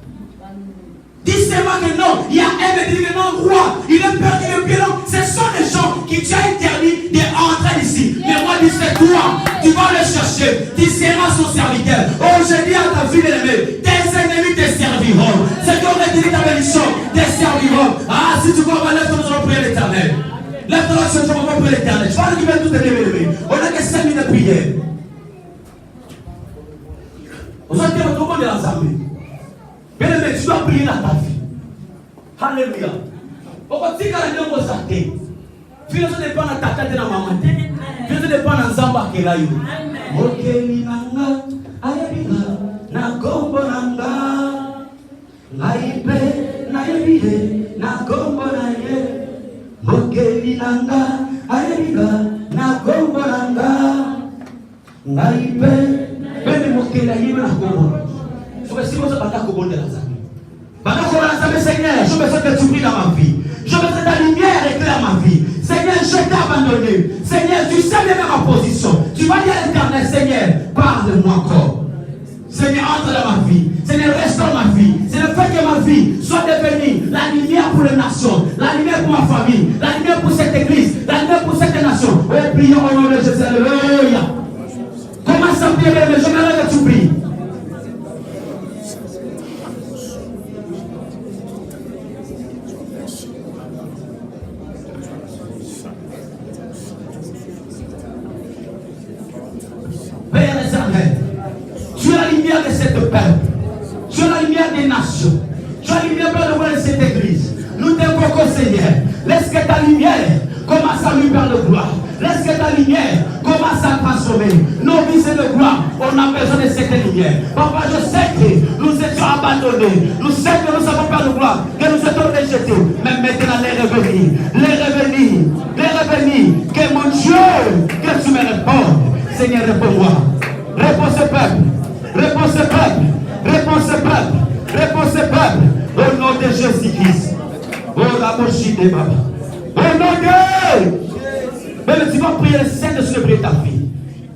Dis seulement que non, il y a un mais dit que non, roi, il est perdu le bien. Non, ce sont les gens qui Dieu a interdit Tu vas le chercher. Tu seras son serviteur. Oh, je dis à ta vie, bien-aimée, tes ennemis te serviront. C'est comme le dit ta bénédiction, te serviront. Ah, si tu vois, lève-toi, nous allons prier l'Éternel. Lève-toi, nous allons prier l'Éternel. Je vais récupérer tout tes bien-aimés. On a que 5 minutes de prière. On va dire tout le monde est ensemble. Bien-aimé, tu dois prier dans ta vie. Alléluia. On va dire que la vie est Filoso de pana takate na mama te. Filoso de pana zamba kelayo. Mokeli nanga ayebinga na kombo nanga. Ngaipe na yebile na kombo na ye. Mokeli nanga ayebinga na kombo nanga. Ngaipe bene mokeli ayebinga na kombo. Soke si mozo bata kobonde la zami. Bata kobonde la zami, Seigneur, je besoin que tu brilles dans ma vie. Je veux que ta lumière éclaire ma vie. Seigneur, je t'ai abandonné. Seigneur, tu sais bien ma position. Tu vas dire à l'Éternel, Seigneur, parle-moi encore. Seigneur, entre dans ma vie. Seigneur, restaure ma vie. Seigneur, fais que ma vie soit devenue la lumière pour les nations, la lumière pour ma famille, la lumière pour cette église, la lumière pour cette nation. Oh, prions au nom de Jésus. Alléluia. Commence à prier, mais je me que tu pries. Père éternel, tu es la lumière de cette peuple, tu es la lumière des nations, tu es la lumière de cette église. Nous t'invoquons, Seigneur. Laisse que ta lumière commence à lui faire de gloire. Laisse que ta lumière commence à transformer nos vies de gloire. On a besoin de cette lumière. Papa, je sais que nous étions abandonnés. Nous savons que nous avons pas de gloire, que nous étions rejetés. Mais maintenant, les revenir. Que mon Dieu, que tu me répondes. Seigneur, réponds-moi. Réponds ce peuple. Réponds ce peuple. Réponds ce peuple. Réponds ce peuple. Au nom de Jésus-Christ. Oh, la mochie de Baba. Au nom de... Mais tu vas prier les saints de célébrer ta vie.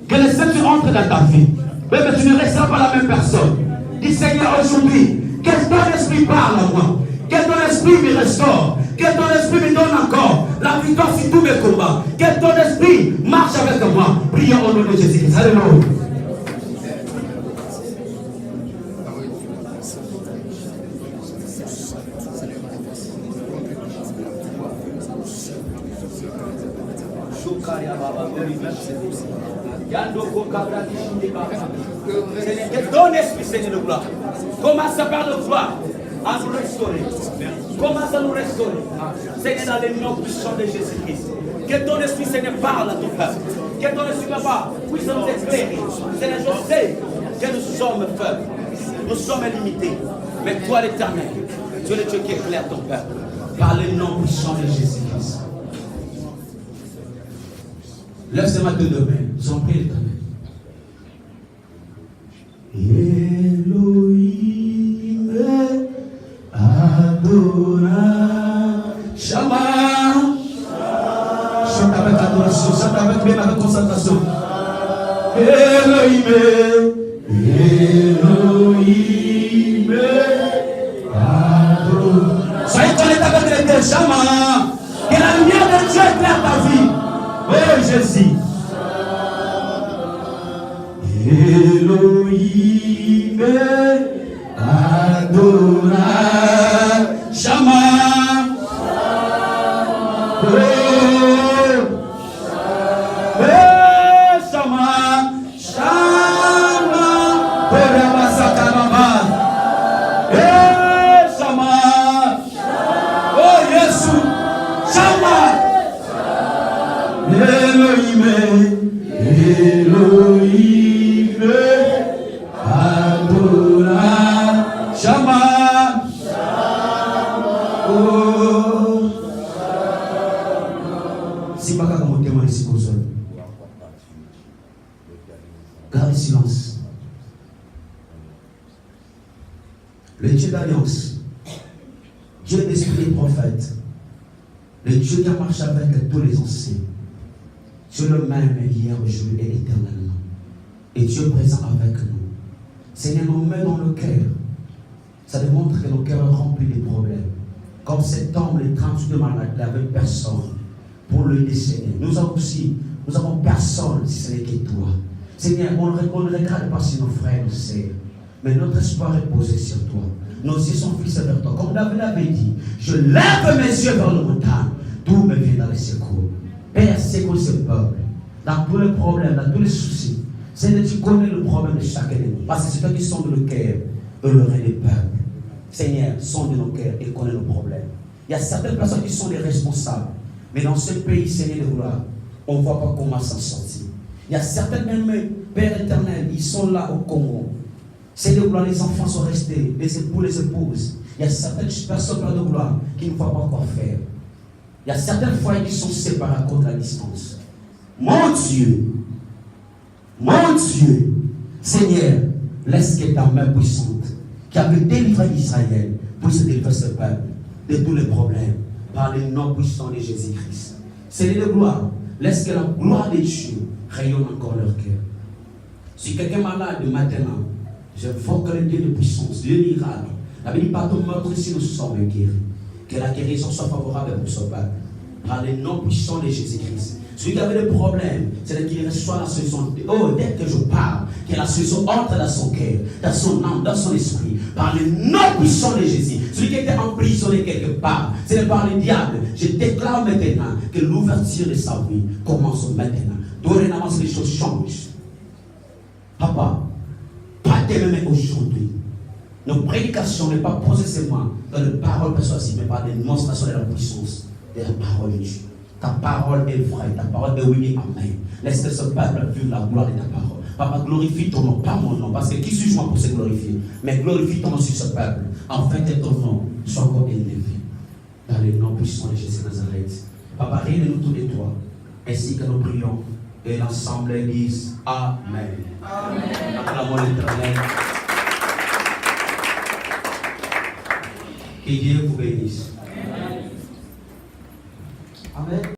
Que les saints rentrent dans ta vie. Mais tu ne resteras pas la même personne. Dis Seigneur, aujourd'hui, que ton esprit parle à moi. Que ton esprit me restaure. Que ton esprit me donne encore la victoire sur tous mes combats. Que ton esprit marche avec moi. Prions au nom de Jésus-Christ. Alléluia. Que ton esprit, Seigneur de gloire, commence à faire de gloire, à nous restaurer. Commence à nous restaurer. Seigneur, dans le nom puissant de Jésus-Christ. Que ton esprit, Seigneur, parle à ton peuple. Que ton esprit, Papa, puisse nous éclairer. Seigneur, je sais que nous sommes faibles. Nous sommes limités. Mais toi, l'Éternel, tu es le Dieu qui éclaire ton peuple. Par le nom puissant de Jésus-Christ. Lève ces mains de deux mains. Nous en prie, l'Éternel. Elohim Adonai Shama. Chante avec adoration, chante avec bien avec concentration. Elohim Adonai. Soyez connectés avec les Shama. Que la lumière de Dieu éclaire ta vie. Oh Jésus. Elohim Adonai Shama. Oh Shama Shama Porema Sakamama. Shama. Oh Yesu Shama. Elohim Adonai Shama. Oh si pas comme témoin ici pour ça. Garde silence. Le Dieu d'alliance, Dieu d'esprit et prophète, le Dieu qui a marché avec tous les anciens, Dieu le même hier, aujourd'hui et éternellement. Et Dieu présent avec nous. Seigneur, nous met dans le cœur. Ça démontre que nos cœurs sont remplis de problèmes. Comme cet homme, les 32 malades, il n'avait personne pour le décéder. Nous avons personne si ce n'est que toi. Seigneur, on ne regarde pas sur nos frères, nos sœurs, mais notre espoir est posé sur toi. Nos yeux sont fixés vers toi. Comme David l'avait dit, je lève mes yeux vers le montagne, d'où me viendra les secours. Père, secoue ce peuple, dans tous les problèmes, dans tous les soucis. Seigneur, tu connais le problème de chaque ennemi, parce que c'est toi qui sonde le cœur et le rein des peuples. Seigneur, sonde nos cœurs et connais nos problèmes. Il y a certaines personnes qui sont les responsables, mais dans ce pays, Seigneur de gloire, on ne voit pas comment s'en sortir. Il y a certaines mêmes, Père éternel, ils sont là au Congo. Seigneur de gloire, les enfants sont restés, les époux, les épouses. Il y a certaines personnes, Père de gloire, qui ne voient pas quoi faire. Il y a certaines foyers qui sont séparés à cause de la distance. Mon Dieu, Seigneur, laisse que ta main puissante, qui avait délivré Israël, puisse délivrer ce peuple de tous les problèmes, par le nom puissant de Jésus-Christ. Seigneur de gloire, laisse que la gloire de Dieu rayonne encore leur cœur. Si quelqu'un est malade maintenant, j'invoque le Dieu de puissance, le miracle. La Bible par ton meurtre ici nous sommes guéris. Que la guérison soit favorable pour ce peuple. Par le nom puissant de Jésus-Christ. Celui qui avait des problèmes, c'est qu'il reçoit la solution. Oh, dès que je parle, que la solution entre dans son cœur, dans son âme, dans son esprit. Par le nom puissant de Jésus. Celui qui était emprisonné quelque part, c'est par le diable. Je déclare maintenant que l'ouverture de sa vie commence maintenant. Dorénavant, les choses changent. Papa, pas t'aimer aujourd'hui. Nos prédications n'est pas posées seulement dans les paroles persuasives, mais par des démonstrations de la puissance de la parole de Dieu. Ta parole est vraie, ta parole est oui et amen. Laisse que ce peuple vive la gloire de ta parole. Papa, glorifie ton nom, pas mon nom, parce que qui suis-je moi pour se glorifier? Mais glorifie ton nom sur ce peuple, afin que ton nom soit encore élevé. Dans le nom puissant de Jésus de Nazareth. Papa, rien de nous tous de toi, ainsi que nous prions, et l'ensemble disent Amen. Amen. Acclamons l'Éternel. Que Dieu vous bénisse. Amen.